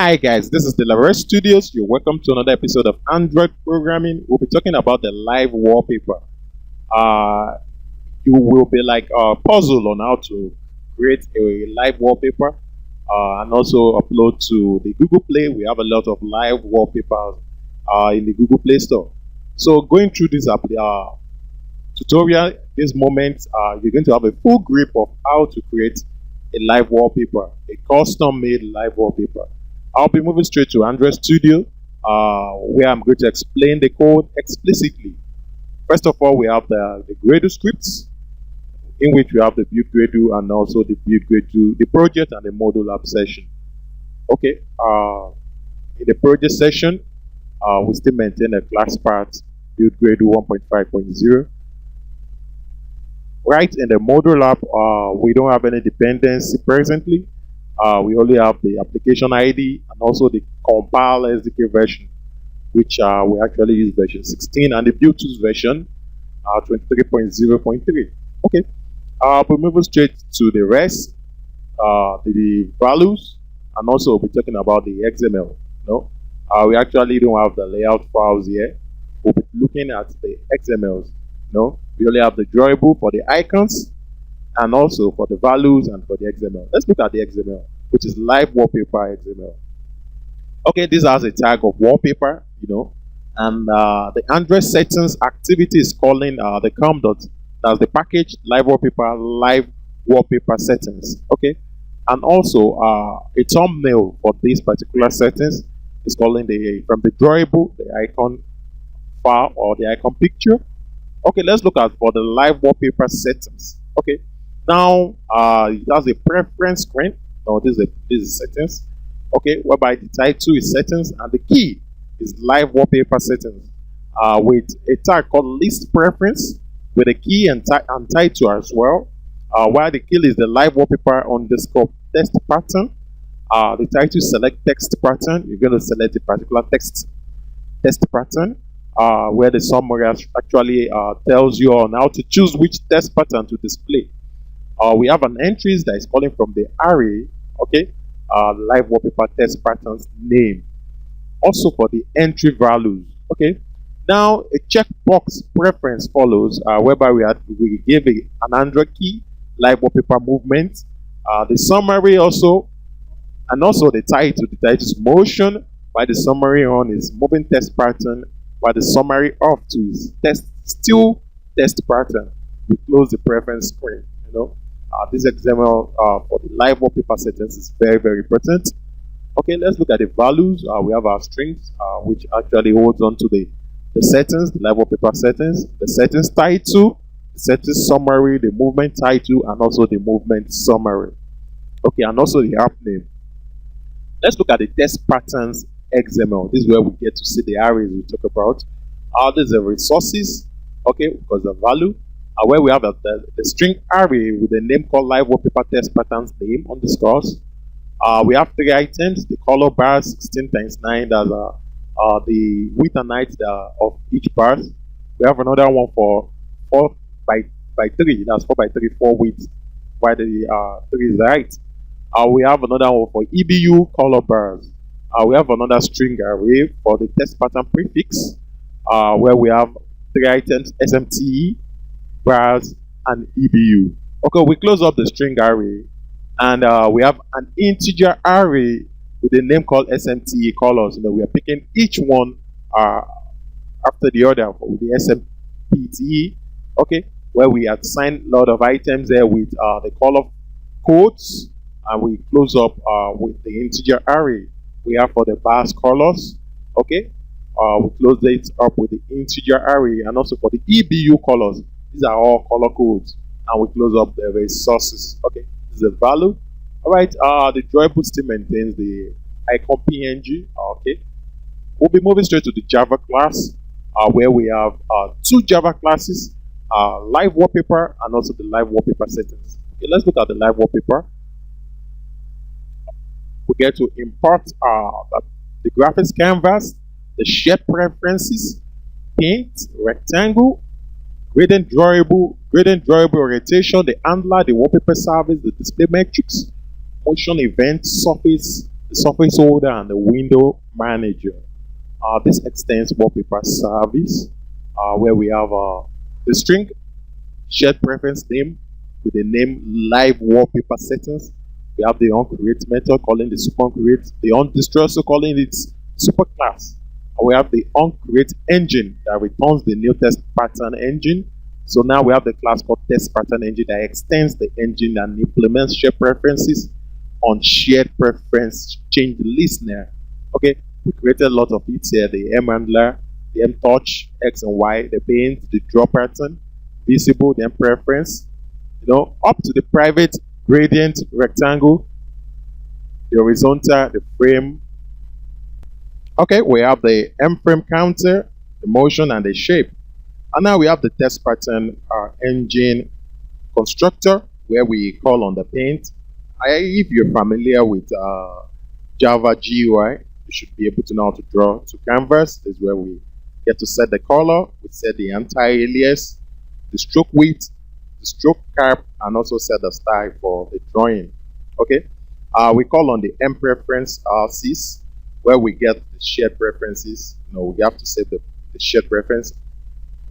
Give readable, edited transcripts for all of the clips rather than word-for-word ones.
Hi guys, this is the Livewallpaper Studios. You're welcome to another episode of Android programming. We'll be talking about the live wallpaper. Uh, you will be like puzzled on how to create a live wallpaper and also upload to the Google Play. We have a lot of live wallpapers in the Google Play Store. So going through this tutorial, this moment, you're going to have a full grip of how to create a live wallpaper, a custom-made live wallpaper. I'll be moving straight to Android Studio, where I'm going to explain the code explicitly. First of all, we have the Gradle scripts, in which we have the build Gradle and also the build Gradle, the project and the module app session. Okay, in the project session, we still maintain a class part build Gradle 1.5.0. Right in the module app, we don't have any dependency presently. We only have the application ID and also the compile SDK version, which we actually use version 16 and the build tools version 23.0.3. Okay, we're moving straight to the rest, the values, and also we'll be talking about the XML. We actually don't have the layout files here. We'll be looking at the XMLs. We only have the drawable for the icons and also for the values and for the XML. Let's look at the XML, which is live wallpaper XML. Okay, this has a tag of wallpaper, and the Android settings activity is calling the com dot, that's the package live wallpaper settings. Okay, and also a thumbnail for these particular settings is calling from the drawable, the icon file or the icon picture. Okay, let's look at for the live wallpaper settings. Okay, now it has a preference screen. Now this is settings. Okay, whereby the title is settings and the key is live wallpaper settings. With a tag called list preference with a key and title as well. While the key is the live wallpaper underscore text pattern. The title select text pattern. You're going to select a particular text pattern. Where the summary actually tells you on how to choose which text pattern to display. We have an entries that is calling from the array, okay, live wallpaper text patterns name. Also for the entry values, okay. Now a checkbox preference follows, whereby we give an Android key, live wallpaper movement, the summary also, and also the title. The title is motion, while the summary on is moving text pattern. While the summary off to is still text pattern. We close the preference screen. This XML for the live wallpaper settings is very, very important. Okay, let's look at the values. We have our strings, which actually holds on to the settings, the live wallpaper settings, the settings title, the settings summary, the movement title, and also the movement summary. Okay, and also the app name. Let's look at the text patterns XML. This is where we get to see the arrays we talk about. There's the resources, okay, because the value, where we have the string array with a name called live wallpaper text patterns name underscores. We have three items: the color bar 16 times 9, that's the width and height of each bar. We have another one for 4 by 3, that's 4 by 3, 4 width, while the 3 is the height. We have another one for EBU color bars. We have another string array for the text pattern prefix, where we have 3 items: SMTE, bars, and EBU. Okay, we close up the string array, and we have an integer array with a name called SMTE colors. We are picking each one after the other with the SMPTE. Okay, where we assign a lot of items there with the color codes, and we close up with the integer array we have for the bars colors. Okay, we close it up with the integer array, and also for the EBU colors. These are all color codes, and we close up the resources. Okay, this is the value. All right, the drawable still maintains the icon PNG. Okay, we'll be moving straight to the Java class, where we have 2 Java classes, live wallpaper and also the live wallpaper settings. Okay, let's look at the live wallpaper. We get to import the graphics canvas, the shape preferences, paint, rectangle, gradient drawable orientation, the handler, the wallpaper service, the display metrics, motion event, surface, the surface holder, and the window manager. This extends wallpaper service where we have the string shared preference name with the name live wallpaper settings. We have the onCreate method calling the super onCreate, the onDestroy also calling it super class. And we have the onCreate engine that returns the new test pattern engine. So now we have the class called test pattern engine that extends the engine and implements shared preferences on shared preference change listener. Okay, we created a lot of it here: the M handler, the M touch, X and Y, the paint, the draw pattern, visible, then preference, up to the private gradient rectangle, the horizontal, the frame. Okay, we have the M frame counter, the motion, and the shape. And now we have the test pattern engine constructor where we call on the paint. If you're familiar with Java GUI, you should be able to know how to draw to canvas. This is where we get to set the color, we set the anti-alias, the stroke width, the stroke cap, and also set the style for the drawing. Okay, we call on the M preference sys where we get the shared preferences. We have to save the shared preference.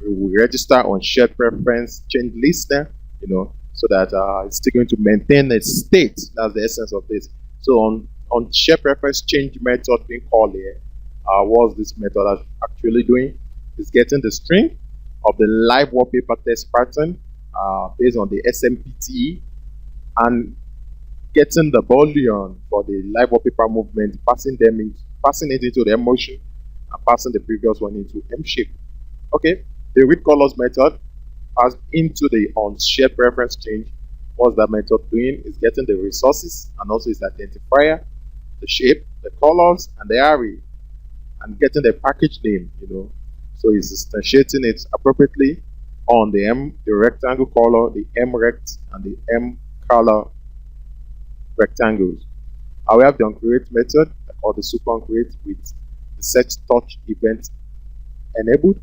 We register on shared preference change listener, so that it's still going to maintain its state. That's the essence of this. So on shared preference change method being called here, what's this method actually doing? It's getting the string of the live wallpaper test pattern based on the SMPTE and getting the boolean for the live wallpaper movement, passing it into the M motion and passing the previous one into M shape. Okay, the read colors method passed into the on shared preference change. What's that method doing? Is getting the resources and also its identifier, the shape, the colors, and the array, and getting the package name. So it's instantiating it appropriately on the the rectangle color, the M rect, and the M color rectangles. We have the onCreate method or the super onCreate with the set touch event enabled.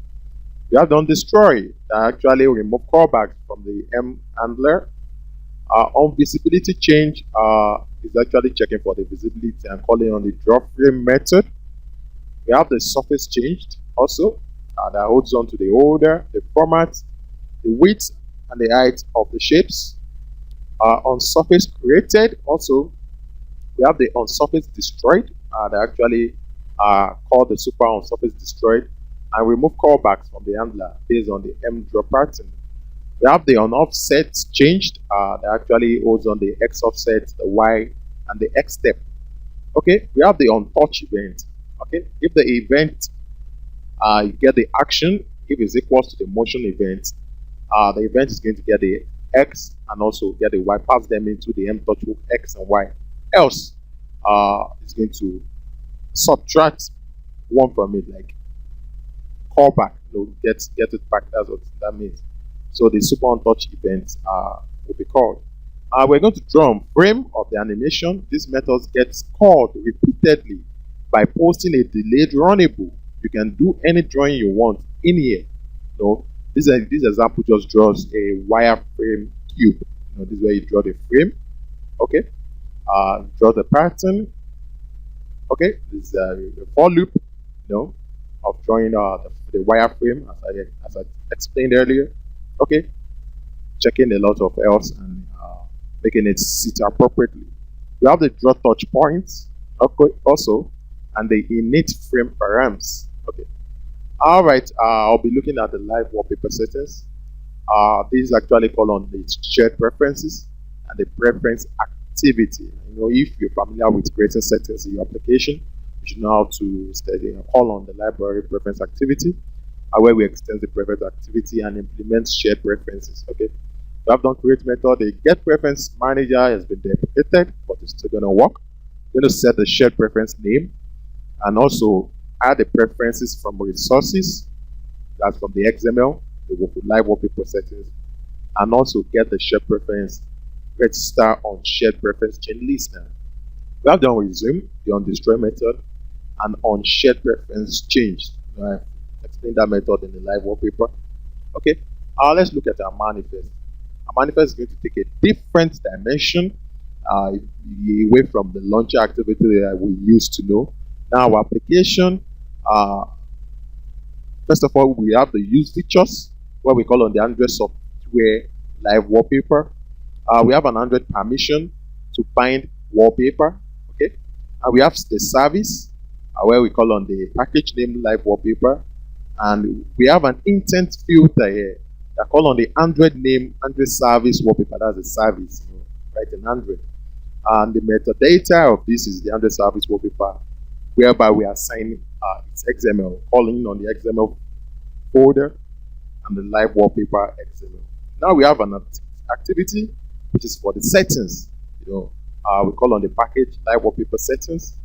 We have the onDestroy that actually remove callbacks from the M handler. On visibility change is actually checking for the visibility and calling on the draw frame method. We have the surface changed also that holds on to the order, the format, the width, and the height of the shapes. On surface created also, we have the on surface destroyed that actually called the super on surface destroyed and remove callbacks from the handler based on the M draw pattern. We have the on offset changed that actually holds on the X offset, the Y, and the X step. Okay, we have the on touch event. Okay, if the event you get the action, if it's equals to the motion event, the event is going to get the X and also get the Y, pass them into the M touch with X and Y. Else, it's going to subtract one from it, like callback, get it back. That's what that means. So the super on touch events will be called. We're going to draw on frame of the animation. This method gets called repeatedly by posting a delayed runnable. You can do any drawing you want in here. This example just draws a wireframe cube. This is where you draw the frame. Okay, draw the pattern. Okay, this is the for loop. Of drawing the wireframe as I explained earlier. Okay, checking a lot of else and making it sit appropriately. We have the draw touch points. Okay, also, and the init frame params. Okay. All right. I'll be looking at the live wallpaper settings. This is actually called on the shared preferences and the preference activity. If you're familiar with creating settings in your application, you should know how to study and call on the library preference activity, where we extend the preference activity and implement shared preferences. Okay. We have done create method. The get preference manager has been deprecated, but it's still gonna work. We're going to set the shared preference name and also add the preferences from resources, that's from the XML, the live wallpaper settings, and also get the shared preference register on shared preference chain listener. We have the on resume, the on destroy method, and on shared preference change. I explained that method in the live wallpaper. Okay, let's look at our manifest. Our manifest is going to take a different dimension away from the launcher activity that we used to know. Now, our application, first of all, we have the use features, what we call on the Android software live wallpaper. We have an Android permission to bind wallpaper. Okay, and we have the service, where we call on the package name live wallpaper, and we have an intent filter here that call on the Android name Android service wallpaper. That's the service, right, in Android. And the metadata of this is the Android service wallpaper, whereby we assign its XML, calling on the XML folder and the live wallpaper XML. Now we have an activity which is for the settings. We call on the package live wallpaper settings.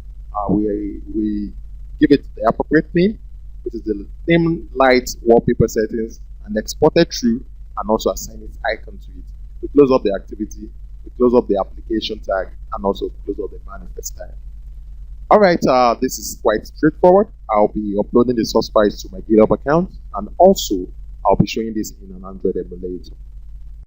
We give it the appropriate name, which is the name light wallpaper settings, and export it through, and also assign its icon to it. We close up the activity, we close up the application tag, and also close up the manifest tag. All right, this is quite straightforward. I'll be uploading the source files to my GitHub account, and also I'll be showing this in an Android emulator.